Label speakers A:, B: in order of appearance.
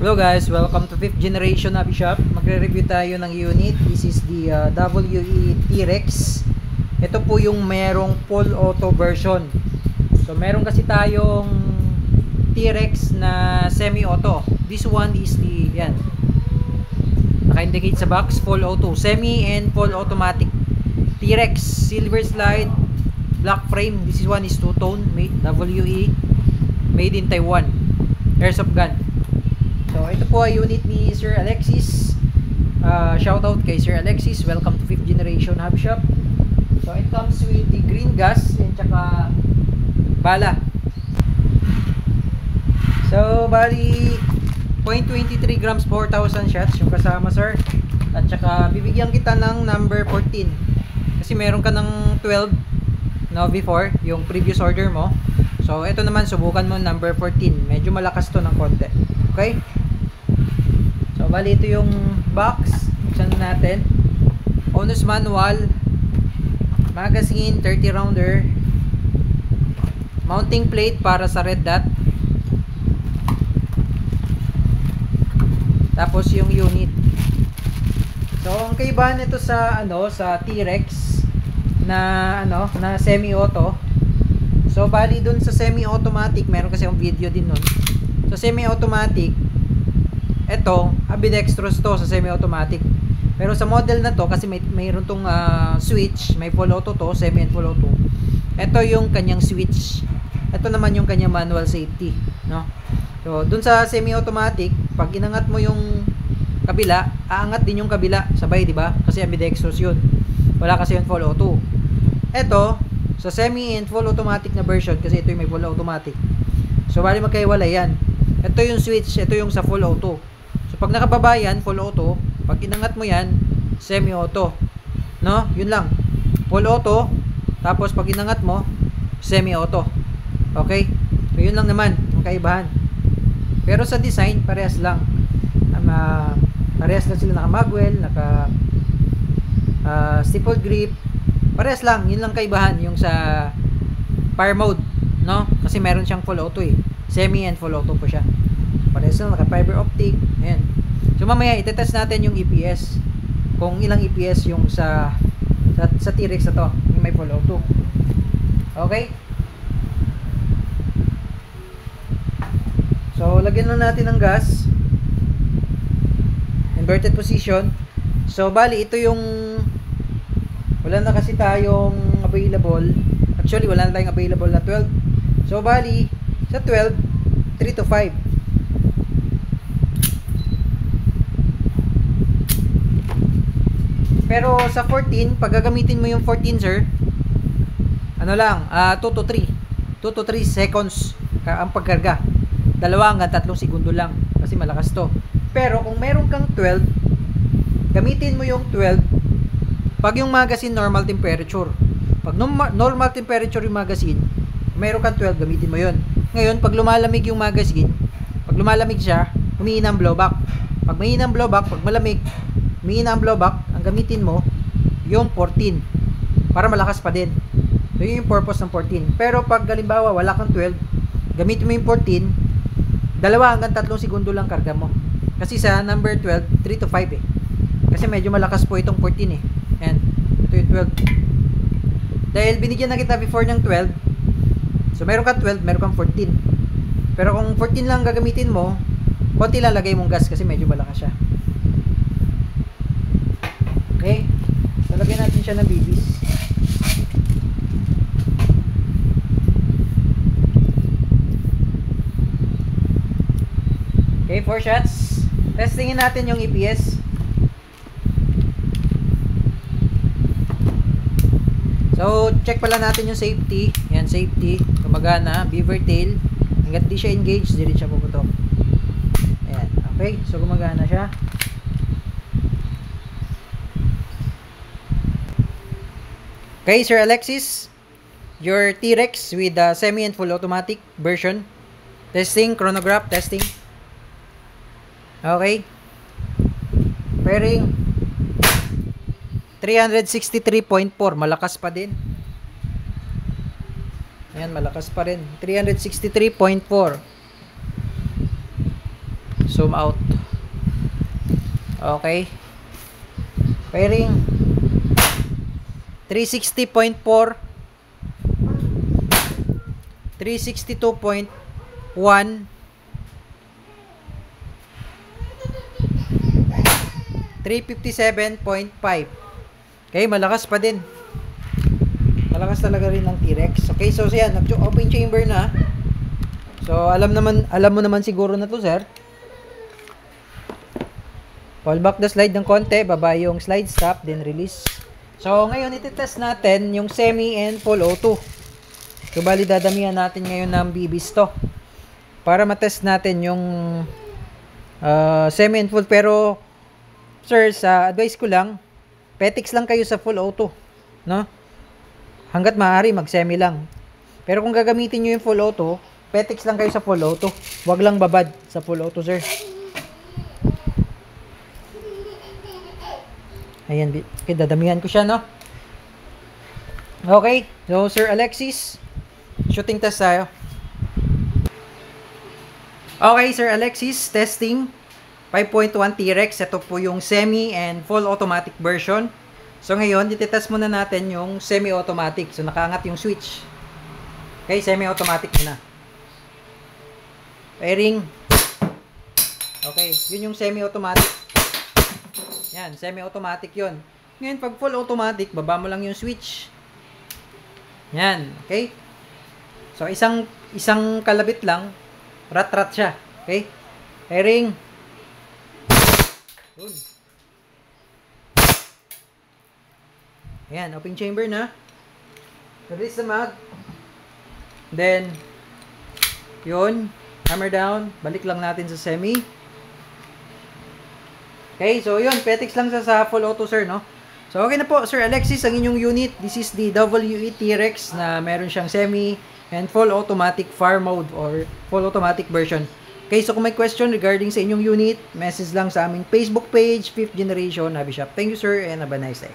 A: Hello guys, welcome to 5th generation Hobby Shop. Magre-review tayo ng unit. This is the WE T-Rex. Ito po yung merong full auto version. So meron kasi tayong T-Rex na semi-auto. This one is the, yan, naka-indicate sa box, full auto, semi and full automatic T-Rex, silver slide, black frame. This one is two-tone, made WE, made in Taiwan, airsoft gun. So ito po ay unit ni Sir Alexis. Shoutout kay Sir Alexis. Welcome to 5th generation Hobby Shop. So it comes with the green gas and tsaka bala. So bali 0.23 grams 4,000 shots yung kasama, sir. At tsaka bibigyan kita ng number 14 kasi meron ka ng 12 no before yung previous order mo. So ito naman subukan mo number 14. Medyo malakas to ng konti. Okay? So bali ito yung box. Buksan natin. Owner's manual, magazine, 30 rounder, mounting plate para sa red dot, tapos yung unit. So ang kaibahan nito sa sa T-Rex na na semi-auto. So bali dun sa semi-automatic, meron kasi yung video din nun. So semi-automatic, eto ambidextrous to sa semi-automatic. Pero sa model na to, kasi mayroon tong switch, may full auto to, semi and full auto. Ito yung kanyang switch. Ito naman yung kanyang manual safety, no? So dun sa semi-automatic, pag inangat mo yung kabila, aangat din yung kabila sabay, di ba? Kasi ambidextrous yun. Wala kasi yung full auto. Ito sa semi and full automatic na version, kasi ito yung may full automatic. So bali magkaiwalay yan. Ito yung switch, ito yung sa full auto. So pag nakababa yan, full auto. Pag inangat mo yan, semi-auto. No? Yun lang. Full auto. Tapos pag inangat mo, semi-auto. Okay? So yun lang naman ang kaibahan. Pero sa design, parehas lang. Parehas lang sila, naka-magwell, naka stippled grip. Parehas lang. Yun lang kaibahan yung sa fire mode. No? Kasi meron siyang full auto eh. Semi and full auto po siya. Parehas lang, naka fiber optic. Ayan. So mamaya itetest natin yung EPS. Kung ilang EPS yung sa T-Rex na to, yung may full auto. Okay? So lagyan na natin ng gas. Inverted position. So bali ito yung wala na kasi tayong available. Actually wala na tayong available na 12. So bali sa 12, 3 to 5. Pero sa 14, pag gagamitin mo yung 14, sir, ano lang, 2 to 3 seconds ang pagkarga. 2 hanggang 3 segundo lang kasi malakas to. Pero kung meron kang 12, gamitin mo yung 12 pag yung magazine normal temperature. Pag normal temperature yung magazine, meron kang 12, gamitin mo yun. Ngayon, pag lumalamig yung magazine, pag lumalamig siya, humihina ang blowback. Pag mahina ang blowback, pag malamig, humihina ang blowback, ang gamitin mo, yung 14. Para malakas pa din. So, yun yung purpose ng 14. Pero pag halimbawa, wala kang 12, gamitin mo yung 14, 2 hanggang 3 segundo lang karga mo. Kasi sa number 12, 3 to 5 eh. Kasi medyo malakas po itong 14 eh. Ayan. Ito yung 12. Dahil binigyan na kita before ng 12, so meron kang 12, meron kang 14. Pero kung 14 lang gagamitin mo, konti lang lagay mong gas kasi medyo malakas siya. Okay? So lagyan natin siya ng BBs. Okay, 4 shots. Testingin natin yung EPS. So, check pala natin yung safety. Yan, safety. Gumagana. Beaver tail. Hanggat di siya engaged, di rin siya puputok. Ayan. Okay. So, gumagana siya. Okay, Sir Alexis. Your T-Rex with the semi and full automatic version. Testing. Chronograph. Testing. Okay. Pairing. 363.4, malakas pa din. Ayan, malakas pa rin. 363.4. So Zoom out. Okay. Pairing 360.4, 362.1, 357.5. Okay, malakas pa din. Malakas talaga rin ng T-Rex. Okay, so yan, open chamber na. So, alam mo naman siguro na to, sir. Pull back the slide ng konti, baba yung slide stop, then release. So, ngayon iti-test natin yung semi and full auto. So, bali dadamihan natin ngayon ng BBs to para matest natin yung semi and full. Pero, sir, sa advice ko lang, petics lang kayo sa full auto, no? Hanggat maaari, mag-semi lang. Pero kung gagamitin nyo yung full auto, petics lang kayo sa full auto. Huwag lang babad sa full auto, sir. Ayan, okay, dadamihan ko siya, no? Okay, so Sir Alexis, shooting test tayo. Okay, Sir Alexis, testing 5.1 T-Rex. Ito po yung semi and full automatic version. So ngayon, ititest muna natin yung semi-automatic. So nakaangat yung switch. Okay, semi-automatic muna. Pairing. Okay, yun yung semi-automatic. Yan, semi-automatic yun. Ngayon, pag full automatic, baba mo lang yung switch. Yan, okay? So, isang kalabit lang, rat-rat siya. Okay? Pairing. Yun. Ayan, open chamber na. Release the mag. Then, yun. Hammer down. Balik lang natin sa semi. Okay, so yun, petics lang sa full auto, sir, no? So, okay na po, Sir Alexis, ang inyong unit. This is the WE T-Rex na meron siyang semi and full automatic fire mode or full automatic version. Okay, so kung may question regarding sa inyong unit, message lang sa aming Facebook page, 5th Generation Hobby Shop. Thank you, sir, and have a nice day.